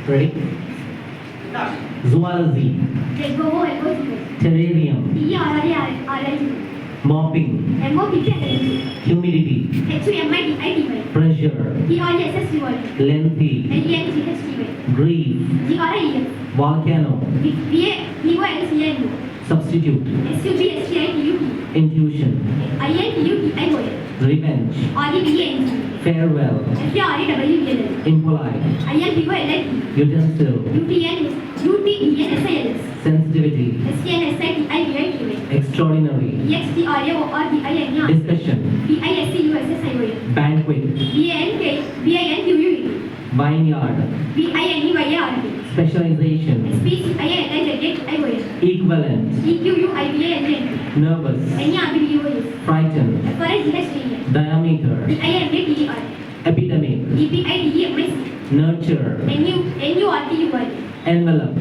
Ready? Zoology, terrarium, mopping, humidity, pressure, lengthy, grief, volcano, substitute, intuition, revenge, farewell, impolite, utensil, sensitivity, extraordinary, discussion, banquet, vineyard, specialization, equivalent, nervous, frightened, diameter, epidemic, nurture, envelope,